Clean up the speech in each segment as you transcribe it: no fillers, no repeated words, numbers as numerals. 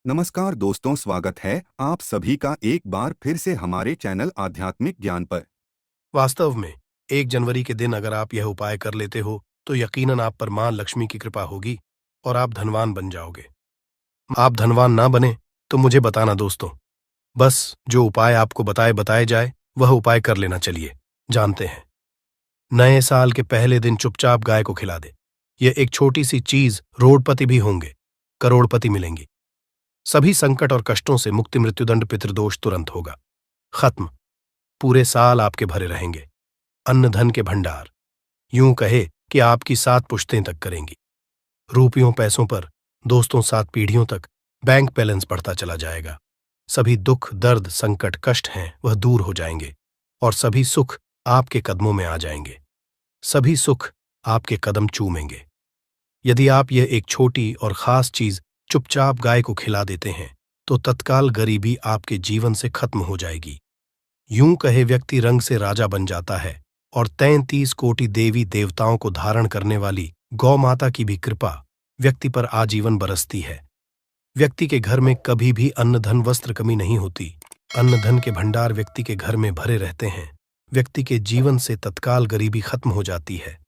नमस्कार दोस्तों, स्वागत है आप सभी का एक बार फिर से हमारे चैनल आध्यात्मिक ज्ञान पर। वास्तव में 1 जनवरी के दिन अगर आप यह उपाय कर लेते हो तो यकीनन आप पर मां लक्ष्मी की कृपा होगी और आप धनवान बन जाओगे। आप धनवान ना बने तो मुझे बताना दोस्तों। बस जो उपाय आपको बताए बताए जाए वह उपाय कर लेना। चलिए जानते हैं। नए साल के पहले दिन चुपचाप गाय को खिला दे। यह एक छोटी सी चीज, रोडपति भी होंगे, करोड़पति मिलेंगी। सभी संकट और कष्टों से मुक्ति, मृत्युदंड, पितृदोष तुरंत होगा खत्म। पूरे साल आपके भरे रहेंगे। अन्न धन के भंडार, यूं कहे कि आपकी 7 पुश्तें तक करेंगी। रुपयों पैसों पर दोस्तों 7 पीढ़ियों तक बैंक बैलेंस बढ़ता चला जाएगा। सभी दुख दर्द संकट कष्ट हैं वह दूर हो जाएंगे और सभी सुख आपके कदमों में आ जाएंगे। सभी सुख आपके कदम चूमेंगे। यदि आप यह एक छोटी और खास चीज चुपचाप गाय को खिला देते हैं तो तत्काल गरीबी आपके जीवन से खत्म हो जाएगी। यूं कहे व्यक्ति रंग से राजा बन जाता है और 33 कोटि देवी देवताओं को धारण करने वाली गौ माता की भी कृपा व्यक्ति पर आजीवन बरसती है। व्यक्ति के घर में कभी भी अन्न धन वस्त्र कमी नहीं होती। अन्न धन के भंडार व्यक्ति के घर में भरे रहते हैं। व्यक्ति के जीवन से तत्काल गरीबी खत्म हो जाती है।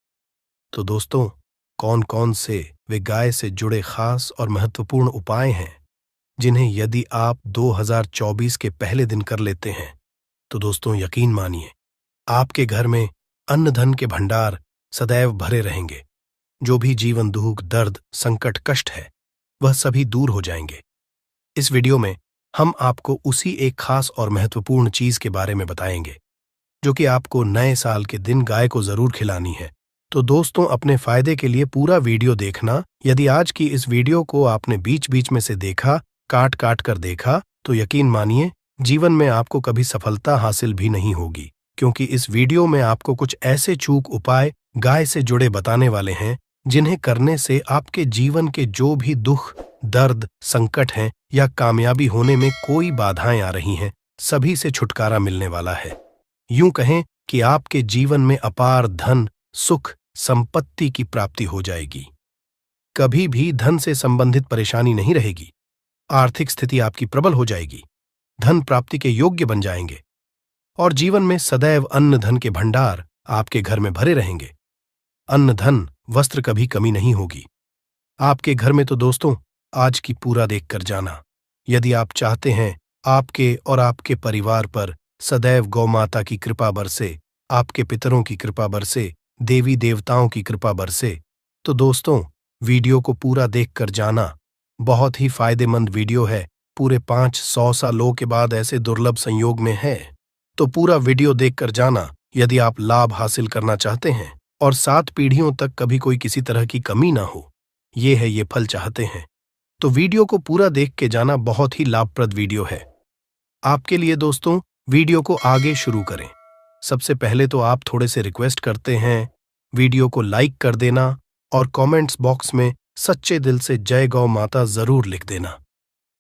तो दोस्तों, कौन कौन से वे गाय से जुड़े खास और महत्वपूर्ण उपाय हैं जिन्हें यदि आप 2024 के पहले दिन कर लेते हैं तो दोस्तों यकीन मानिए आपके घर में अन्न धन के भंडार सदैव भरे रहेंगे। जो भी जीवन दुख दर्द संकट कष्ट है वह सभी दूर हो जाएंगे। इस वीडियो में हम आपको उसी एक खास और महत्वपूर्ण चीज के बारे में बताएंगे जो कि आपको नए साल के दिन गाय को जरूर खिलानी है। तो दोस्तों, अपने फायदे के लिए पूरा वीडियो देखना। यदि आज की इस वीडियो को आपने बीच बीच में से देखा, काट काट कर देखा, तो यकीन मानिए जीवन में आपको कभी सफलता हासिल भी नहीं होगी, क्योंकि इस वीडियो में आपको कुछ ऐसे चूक उपाय गाय से जुड़े बताने वाले हैं जिन्हें करने से आपके जीवन के जो भी दुख दर्द संकट हैं या कामयाबी होने में कोई बाधाएं आ रही हैं, सभी से छुटकारा मिलने वाला है। यूं कहें कि आपके जीवन में अपार धन सुख संपत्ति की प्राप्ति हो जाएगी। कभी भी धन से संबंधित परेशानी नहीं रहेगी। आर्थिक स्थिति आपकी प्रबल हो जाएगी। धन प्राप्ति के योग्य बन जाएंगे और जीवन में सदैव अन्न धन के भंडार आपके घर में भरे रहेंगे। अन्न धन वस्त्र कभी कमी नहीं होगी आपके घर में। तो दोस्तों, आज की पूरा देखकर जाना। यदि आप चाहते हैं आपके और आपके परिवार पर सदैव गौ माता की कृपा बरसे, आपके पितरों की कृपा बरसे, देवी देवताओं की कृपा बरसे, तो दोस्तों वीडियो को पूरा देखकर जाना। बहुत ही फायदेमंद वीडियो है। पूरे 500 सालों के बाद ऐसे दुर्लभ संयोग में है, तो पूरा वीडियो देखकर जाना यदि आप लाभ हासिल करना चाहते हैं और 7 पीढ़ियों तक कभी कोई किसी तरह की कमी ना हो, ये फल चाहते हैं, तो वीडियो को पूरा देख के जाना। बहुत ही लाभप्रद वीडियो है आपके लिए। दोस्तों, वीडियो को आगे शुरू करें सबसे पहले तो आप थोड़े से रिक्वेस्ट करते हैं, वीडियो को लाइक कर देना और कमेंट्स बॉक्स में सच्चे दिल से जय गौ माता जरूर लिख देना।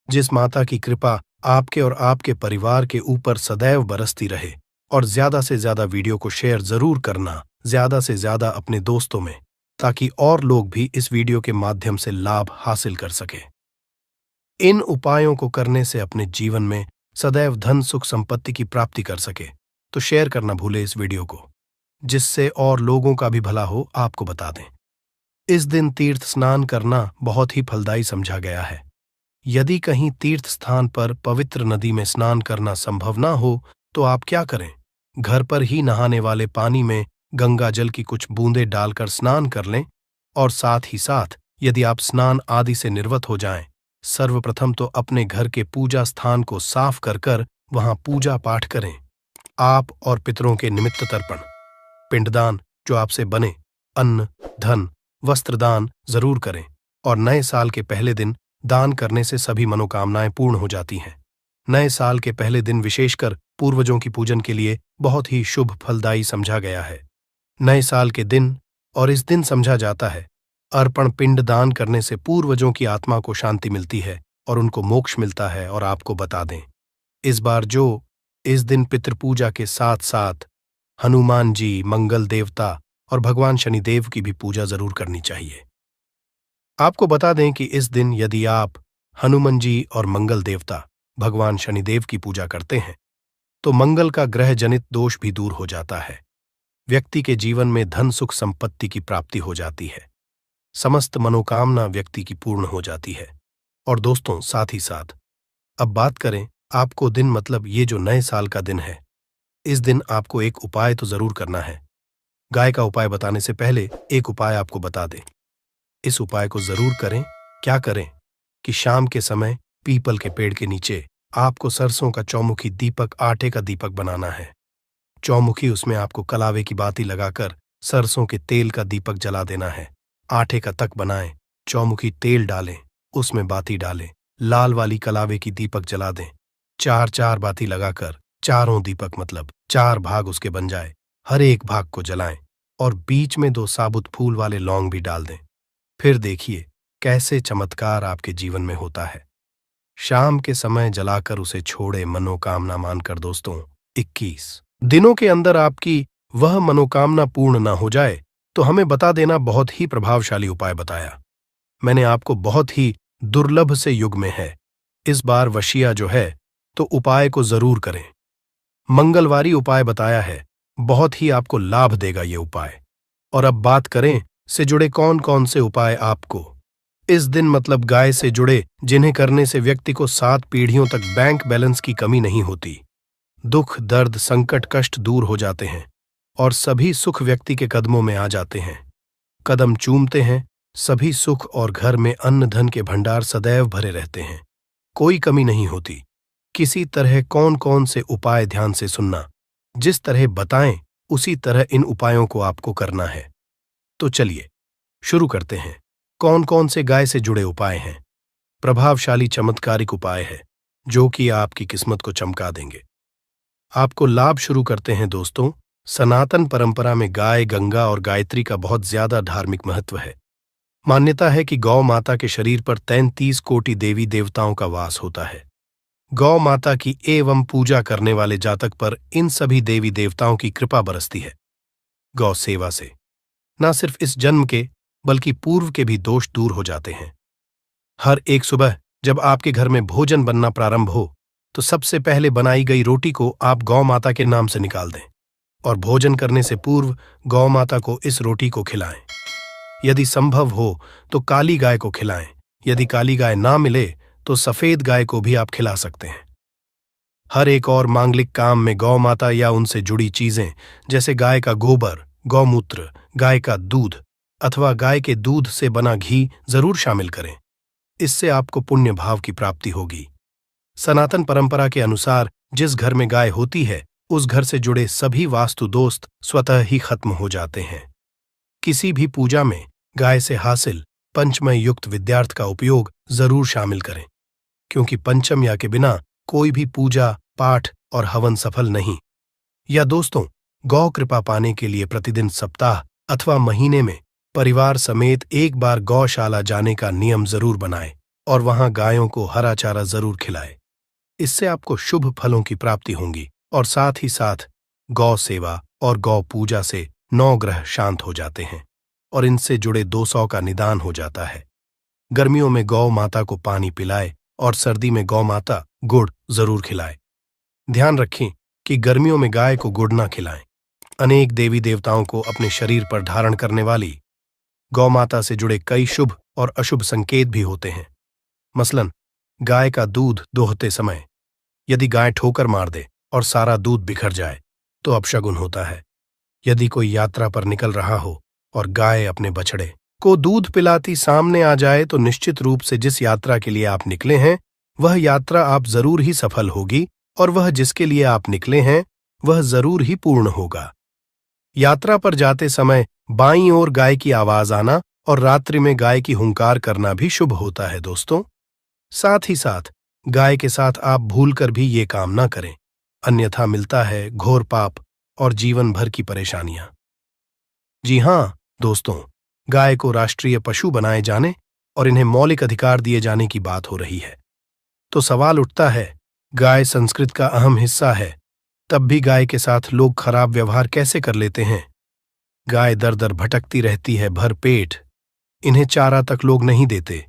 जिस माता की कृपा आपके और आपके परिवार के ऊपर सदैव बरसती रहे। और ज्यादा से ज्यादा वीडियो को शेयर जरूर करना, ज्यादा से ज्यादा अपने दोस्तों में, ताकि और लोग भी इस वीडियो के माध्यम से लाभ हासिल कर सके। इन उपायों को करने से अपने जीवन में सदैव धन सुख संपत्ति की प्राप्ति कर सके, तो शेयर करना भूले इस वीडियो को, जिससे और लोगों का भी भला हो। आपको बता दें, इस दिन तीर्थ स्नान करना बहुत ही फलदायी समझा गया है। यदि कहीं तीर्थ स्थान पर पवित्र नदी में स्नान करना संभव ना हो तो आप क्या करें, घर पर ही नहाने वाले पानी में गंगा जल की कुछ बूंदें डालकर स्नान कर लें। और साथ ही साथ यदि आप स्नान आदि से निर्वत हो जाएं, सर्वप्रथम तो अपने घर के पूजा स्थान को साफ कर वहां पूजा पाठ करें। आप और पितरों के निमित्त तर्पण, पिंडदान जो आपसे बने, अन्न धन वस्त्र दान जरूर करें। और नए साल के पहले दिन दान करने से सभी मनोकामनाएं पूर्ण हो जाती हैं। नए साल के पहले दिन विशेषकर पूर्वजों की पूजन के लिए बहुत ही शुभ फलदायी समझा गया है। नए साल के दिन और इस दिन समझा जाता है अर्पण पिंड दान करने से पूर्वजों की आत्मा को शांति मिलती है और उनको मोक्ष मिलता है। और आपको बता दें, इस बार जो इस दिन पितृपूजा के साथ साथ हनुमान जी, मंगल देवता और भगवान शनिदेव की भी पूजा जरूर करनी चाहिए। आपको बता दें कि इस दिन यदि आप हनुमान जी और मंगल देवता भगवान शनिदेव की पूजा करते हैं तो मंगल का ग्रह जनित दोष भी दूर हो जाता है। व्यक्ति के जीवन में धन सुख संपत्ति की प्राप्ति हो जाती है। समस्त मनोकामना व्यक्ति की पूर्ण हो जाती है। और दोस्तों, साथ ही साथ अब बात करें आपको दिन मतलब ये जो नए साल का दिन है, इस दिन आपको एक उपाय तो जरूर करना है। गाय का उपाय बताने से पहले एक उपाय आपको बता दें। इस उपाय को जरूर करें। क्या करें कि शाम के समय पीपल के पेड़ के नीचे आपको सरसों का चौमुखी दीपक, आटे का दीपक बनाना है। चौमुखी, उसमें आपको कलावे की बाती लगाकर सरसों के तेल का दीपक जला देना है। आटे का तक बनाएं, चौमुखी तेल डालें, उसमें बाती डालें, लाल वाली कलावे की दीपक जला दें। 4-4 बाती लगाकर चारों दीपक मतलब 4 भाग उसके बन जाए, हर एक भाग को जलाएं और बीच में 2 साबुत फूल वाले लौंग भी डाल दें। फिर देखिए कैसे चमत्कार आपके जीवन में होता है। शाम के समय जलाकर उसे छोड़े मनोकामना मानकर। दोस्तों, 21 दिनों के अंदर आपकी वह मनोकामना पूर्ण ना हो जाए तो हमें बता देना। बहुत ही प्रभावशाली उपाय बताया मैंने आपको, बहुत ही दुर्लभ से युग में है। इस बार वशिया जो है तो उपाय को जरूर करें। मंगलवारी उपाय बताया है, बहुत ही आपको लाभ देगा ये उपाय। और अब बात करें से जुड़े कौन कौन से उपाय आपको इस दिन मतलब गाय से जुड़े, जिन्हें करने से व्यक्ति को 7 पीढ़ियों तक बैंक बैलेंस की कमी नहीं होती। दुख दर्द संकट कष्ट दूर हो जाते हैं और सभी सुख व्यक्ति के कदमों में आ जाते हैं। कदम चूमते हैं सभी सुख और घर में अन्न धन के भंडार सदैव भरे रहते हैं, कोई कमी नहीं होती। किसी तरह कौन कौन से उपाय ध्यान से सुनना, जिस तरह बताएं उसी तरह इन उपायों को आपको करना है। तो चलिए शुरू करते हैं। कौन कौन से गाय से जुड़े उपाय हैं? प्रभावशाली चमत्कारिक उपाय है जो कि आपकी किस्मत को चमका देंगे, आपको लाभ। शुरू करते हैं दोस्तों। सनातन परंपरा में गाय, गंगा और गायत्री का बहुत ज्यादा धार्मिक महत्व है। मान्यता है कि गौ माता के शरीर पर 33 कोटि देवी देवताओं का वास होता है। गौ माता की एवं पूजा करने वाले जातक पर इन सभी देवी देवताओं की कृपा बरसती है। गौ सेवा से न सिर्फ इस जन्म के बल्कि पूर्व के भी दोष दूर हो जाते हैं। हर एक सुबह जब आपके घर में भोजन बनना प्रारंभ हो तो सबसे पहले बनाई गई रोटी को आप गौ माता के नाम से निकाल दें और भोजन करने से पूर्व गौ माता को इस रोटी को खिलाएं। यदि संभव हो तो काली गाय को खिलाएं। यदि काली गाय ना मिले तो सफेद गाय को भी आप खिला सकते हैं। हर एक और मांगलिक काम में गौ माता या उनसे जुड़ी चीजें जैसे गाय का गोबर, गौमूत्र, गाय का दूध अथवा गाय के दूध से बना घी जरूर शामिल करें। इससे आपको पुण्य भाव की प्राप्ति होगी। सनातन परंपरा के अनुसार जिस घर में गाय होती है उस घर से जुड़े सभी वास्तु दोष स्वतः ही खत्म हो जाते हैं। किसी भी पूजा में गाय से हासिल पंचमय युक्त विद्यार्थ का उपयोग जरूर शामिल करें, क्योंकि पंचम्या के बिना कोई भी पूजा पाठ और हवन सफल नहीं। या दोस्तों, गौ कृपा पाने के लिए प्रतिदिन सप्ताह अथवा महीने में परिवार समेत एक बार गौशाला जाने का नियम जरूर बनाएं और वहां गायों को हरा चारा जरूर खिलाएं। इससे आपको शुभ फलों की प्राप्ति होगी और साथ ही साथ गौ सेवा और गौ पूजा से 9 ग्रह शांत हो जाते हैं और इनसे जुड़े 200 का निदान हो जाता है। गर्मियों में गौ माता को पानी पिलाए और सर्दी में गौ माता गुड़ जरूर खिलाए। ध्यान रखें कि गर्मियों में गाय को गुड़ ना खिलाएं। अनेक देवी देवताओं को अपने शरीर पर धारण करने वाली गौ माता से जुड़े कई शुभ और अशुभ संकेत भी होते हैं। मसलन, गाय का दूध दोहते समय यदि गाय ठोकर मार दे और सारा दूध बिखर जाए तो अपशगुन होता है। यदि कोई यात्रा पर निकल रहा हो और गाय अपने बछड़े को दूध पिलाती सामने आ जाए तो निश्चित रूप से जिस यात्रा के लिए आप निकले हैं वह यात्रा आप जरूर ही सफल होगी और वह जिसके लिए आप निकले हैं वह जरूर ही पूर्ण होगा। यात्रा पर जाते समय बाईं ओर गाय की आवाज आना और रात्रि में गाय की हुंकार करना भी शुभ होता है दोस्तों। साथ ही साथ गाय के साथ आप भूलकर भी ये काम न करें, अन्यथा मिलता है घोर पाप और जीवन भर की परेशानियां। जी हां दोस्तों, गाय को राष्ट्रीय पशु बनाए जाने और इन्हें मौलिक अधिकार दिए जाने की बात हो रही है। तो सवाल उठता है, गाय संस्कृत का अहम हिस्सा है, तब भी गाय के साथ लोग खराब व्यवहार कैसे कर लेते हैं? गाय दर दर भटकती रहती है भर पेट, इन्हें चारा तक लोग नहीं देते।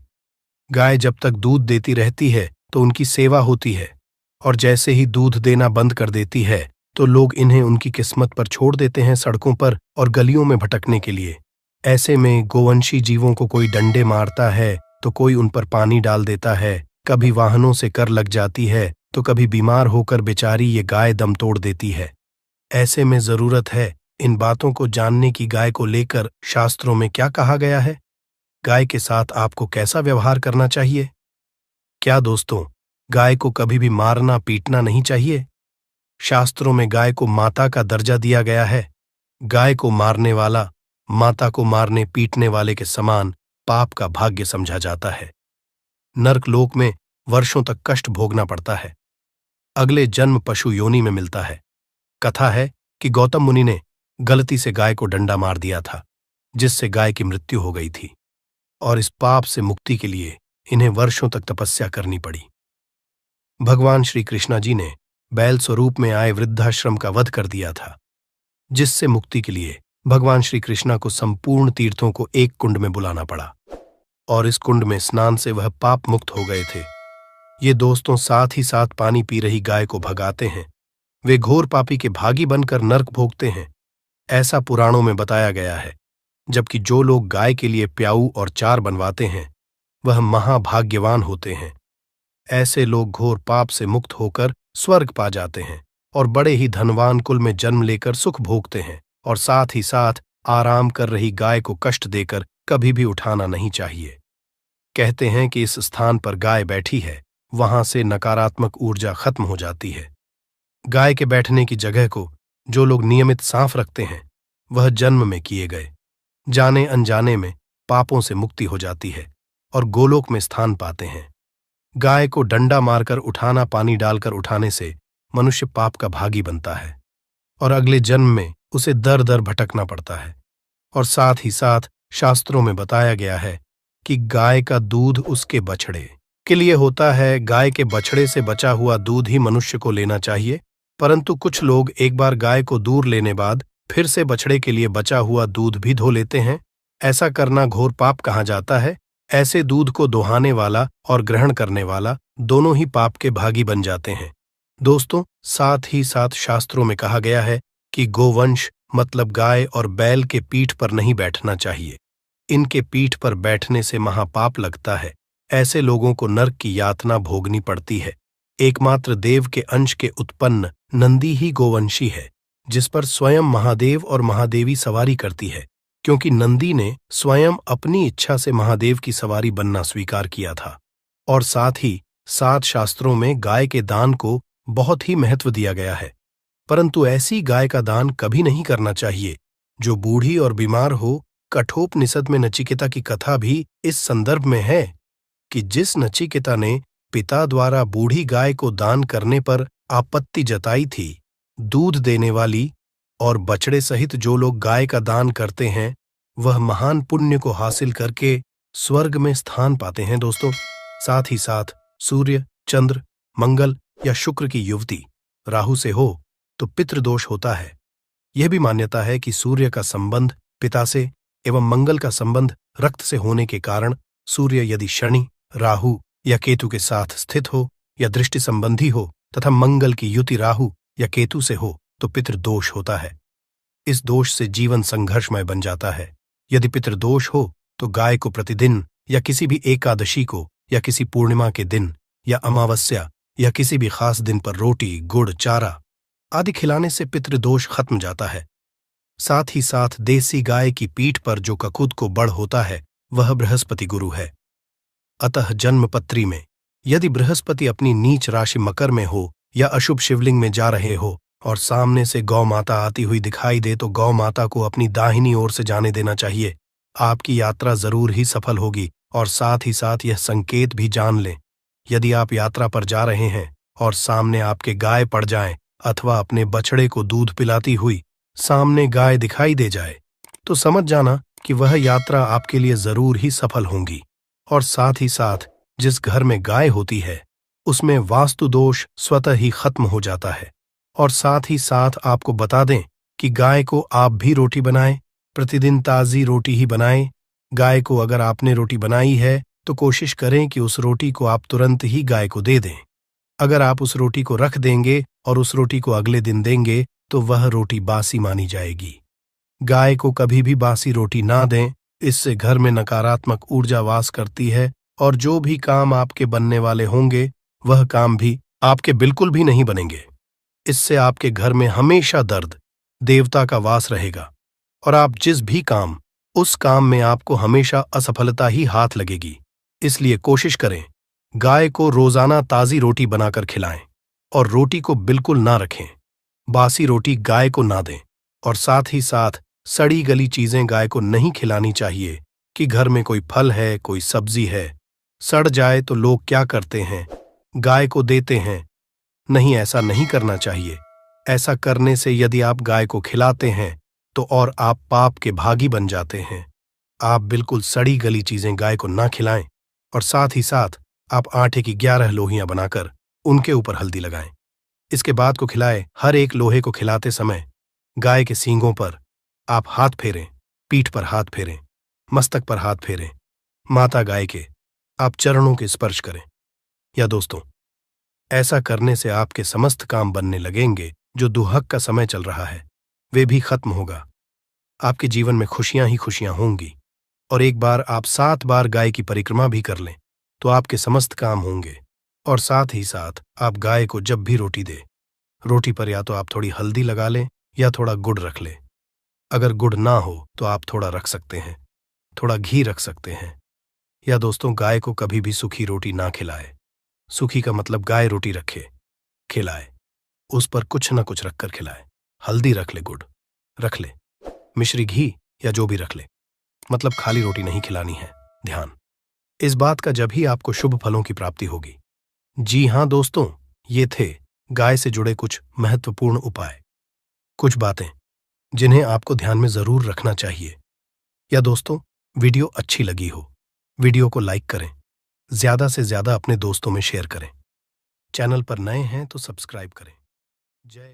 गाय जब तक दूध देती रहती है तो उनकी सेवा होती है, और जैसे ही दूध देना बंद कर देती है तो लोग इन्हें उनकी किस्मत पर छोड़ देते हैं, सड़कों पर और गलियों में भटकने के लिए। ऐसे में गोवंशी जीवों को कोई डंडे मारता है तो कोई उन पर पानी डाल देता है, कभी वाहनों से कर लग जाती है तो कभी बीमार होकर बेचारी ये गाय दम तोड़ देती है। ऐसे में जरूरत है इन बातों को जानने की गाय को लेकर शास्त्रों में क्या कहा गया है, गाय के साथ आपको कैसा व्यवहार करना चाहिए। क्या दोस्तों, गाय को कभी भी मारना पीटना नहीं चाहिए। शास्त्रों में गाय को माता का दर्जा दिया गया है। गाय को मारने वाला माता को मारने पीटने वाले के समान पाप का भाग्य समझा जाता है। नरक लोक में वर्षों तक कष्ट भोगना पड़ता है। अगले जन्म पशु योनि में मिलता है। कथा है कि गौतम मुनि ने गलती से गाय को डंडा मार दिया था, जिससे गाय की मृत्यु हो गई थी, और इस पाप से मुक्ति के लिए इन्हें वर्षों तक तपस्या करनी पड़ी। भगवान श्री कृष्णा जी ने बैल स्वरूप में आए वृद्धाश्रम का वध कर दिया था, जिससे मुक्ति के लिए भगवान श्री कृष्णा को संपूर्ण तीर्थों को एक कुंड में बुलाना पड़ा, और इस कुंड में स्नान से वह पाप मुक्त हो गए थे। ये दोस्तों साथ ही साथ पानी पी रही गाय को भगाते हैं। वे घोर पापी के भागी बनकर नरक भोगते हैं। ऐसा पुराणों में बताया गया है। जबकि जो लोग गाय के लिए प्याऊ और चार बनवाते हैं वह महाभाग्यवान होते हैं। ऐसे लोग घोर पाप से मुक्त होकर स्वर्ग पा जाते हैं और बड़े ही धनवान कुल में जन्म लेकर सुख भोगते हैं, और साथ ही साथ आराम कर रही गाय को कष्ट देकर कभी भी उठाना नहीं चाहिए। कहते हैं कि इस स्थान पर गाय बैठी है, वहां से नकारात्मक ऊर्जा खत्म हो जाती है। गाय के बैठने की जगह को जो लोग नियमित साफ रखते हैं वह जन्म में किए गए जाने अनजाने में पापों से मुक्ति हो जाती है और गोलोक में स्थान पाते हैं। गाय को डंडा मारकर उठाना, पानी डालकर उठाने से मनुष्य पाप का भागी बनता है और अगले जन्म में उसे दर दर भटकना पड़ता है। और साथ ही साथ शास्त्रों में बताया गया है कि गाय का दूध उसके बछड़े के लिए होता है। गाय के बछड़े से बचा हुआ दूध ही मनुष्य को लेना चाहिए, परंतु कुछ लोग एक बार गाय को दूर लेने बाद फिर से बछड़े के लिए बचा हुआ दूध भी धो लेते हैं। ऐसा करना घोर पाप कहा जाता है। ऐसे दूध को दोहाने वाला और ग्रहण करने वाला दोनों ही पाप के भागी बन जाते हैं। दोस्तों, साथ ही साथ शास्त्रों में कहा गया है कि गोवंश मतलब गाय और बैल के पीठ पर नहीं बैठना चाहिए। इनके पीठ पर बैठने से महापाप लगता है। ऐसे लोगों को नरक की यातना भोगनी पड़ती है। एकमात्र देव के अंश के उत्पन्न नंदी ही गोवंशी है, जिस पर स्वयं महादेव और महादेवी सवारी करती है, क्योंकि नंदी ने स्वयं अपनी इच्छा से महादेव की सवारी बनना स्वीकार किया था। और साथ ही साथ शास्त्रों में गाय के दान को बहुत ही महत्व दिया गया है, परंतु ऐसी गाय का दान कभी नहीं करना चाहिए जो बूढ़ी और बीमार हो। कठोपनिषद में नचिकेता की कथा भी इस संदर्भ में है कि जिस नचिकेता ने पिता द्वारा बूढ़ी गाय को दान करने पर आपत्ति जताई थी, दूध देने वाली और बछड़े सहित जो लोग गाय का दान करते हैं वह महान पुण्य को हासिल करके स्वर्ग में स्थान पाते हैं। दोस्तों, साथ ही साथ सूर्य, चंद्र, मंगल या शुक्र की युवती राहु से हो तो पितृदोष होता है। यह भी मान्यता है कि सूर्य का संबंध पिता से एवं मंगल का संबंध रक्त से होने के कारण सूर्य यदि शनि, राहु या केतु के साथ स्थित हो या दृष्टि संबंधी हो तथा मंगल की युति राहु या केतु से हो तो पितृदोष होता है। इस दोष से जीवन संघर्षमय बन जाता है। यदि पितृदोष हो तो गाय को प्रतिदिन या किसी भी एकादशी को या किसी पूर्णिमा के दिन या अमावस्या या किसी भी खास दिन पर रोटी, गुड़, चारा आदि खिलाने से पितृदोष खत्म जाता है। साथ ही साथ देसी गाय की पीठ पर जो ककूत को बड़ होता है वह बृहस्पति गुरु है। अतः जन्मपत्री में यदि बृहस्पति अपनी नीच राशि मकर में हो या अशुभ शिवलिंग में जा रहे हो और सामने से गौ माता आती हुई दिखाई दे तो गौ माता को अपनी दाहिनी ओर से जाने देना चाहिए। आपकी यात्रा जरूर ही सफल होगी। और साथ ही साथ यह संकेत भी जान लें, यदि आप यात्रा पर जा रहे हैं और सामने आपके गाय पड़ जाए अथवा अपने बछड़े को दूध पिलाती हुई सामने गाय दिखाई दे जाए तो समझ जाना कि वह यात्रा आपके लिए जरूर ही सफल होगी। और साथ ही साथ जिस घर में गाय होती है उसमें वास्तु दोष स्वतः ही खत्म हो जाता है। और साथ ही साथ आपको बता दें कि गाय को आप भी रोटी बनाएं, प्रतिदिन ताज़ी रोटी ही बनाएं। गाय को अगर आपने रोटी बनाई है तो कोशिश करें कि उस रोटी को आप तुरंत ही गाय को दे दें। अगर आप उस रोटी को रख देंगे और उस रोटी को अगले दिन देंगे तो वह रोटी बासी मानी जाएगी। गाय को कभी भी बासी रोटी ना दें, इससे घर में नकारात्मक ऊर्जा वास करती है और जो भी काम आपके बनने वाले होंगे वह काम भी आपके बिल्कुल भी नहीं बनेंगे। इससे आपके घर में हमेशा दर्द, देवता का वास रहेगा और आप जिस भी काम, उस काम में आपको हमेशा असफलता ही हाथ लगेगी। इसलिए कोशिश करें गाय को रोजाना ताजी रोटी बनाकर खिलाएं और रोटी को बिल्कुल ना रखें। बासी रोटी गाय को ना दें और साथ ही साथ सड़ी गली चीजें गाय को नहीं खिलानी चाहिए कि घर में कोई फल है, कोई सब्जी है, सड़ जाए तो लोग क्या करते हैं, गाय को देते हैं। नहीं, ऐसा नहीं करना चाहिए। ऐसा करने से यदि आप गाय को खिलाते हैं तो और आप पाप के भागी बन जाते हैं। आप बिल्कुल सड़ी गली चीजें गाय को ना खिलाएं और साथ ही साथ आप आटे की 11 लोहियां बनाकर उनके ऊपर हल्दी लगाएं। इसके बाद को खिलाए। हर एक लोहे को खिलाते समय गाय के सींगों पर आप हाथ फेरें, पीठ पर हाथ फेरें, मस्तक पर हाथ फेरें। माता गाय के आप चरणों के स्पर्श करें। या दोस्तों, ऐसा करने से आपके समस्त काम बनने लगेंगे। जो दुहक का समय चल रहा है वे भी खत्म होगा। आपके जीवन में खुशियां ही खुशियां होंगी। और एक बार आप 7 बार गाय की परिक्रमा भी कर लें तो आपके समस्त काम होंगे। और साथ ही साथ आप गाय को जब भी रोटी दें, रोटी पर या तो आप थोड़ी हल्दी लगा लें या थोड़ा गुड़ रख लें। अगर गुड़ ना हो तो आप थोड़ा रख सकते हैं, थोड़ा घी रख सकते हैं। या दोस्तों, गाय को कभी भी सूखी रोटी ना खिलाए। सूखी का मतलब गाय रोटी रखे, खिलाए, उस पर कुछ ना कुछ रखकर खिलाए। हल्दी रख ले, गुड़ रख ले, मिश्री घी या जो भी रख ले, मतलब खाली रोटी नहीं खिलानी है। ध्यान इस बात का, जब ही आपको शुभ फलों की प्राप्ति होगी। जी हां दोस्तों, ये थे गाय से जुड़े कुछ महत्वपूर्ण उपाय, कुछ बातें जिन्हें आपको ध्यान में जरूर रखना चाहिए। या दोस्तों, वीडियो अच्छी लगी हो, वीडियो को लाइक करें, ज्यादा से ज्यादा अपने दोस्तों में शेयर करें। चैनल पर नए हैं तो सब्सक्राइब करें। जय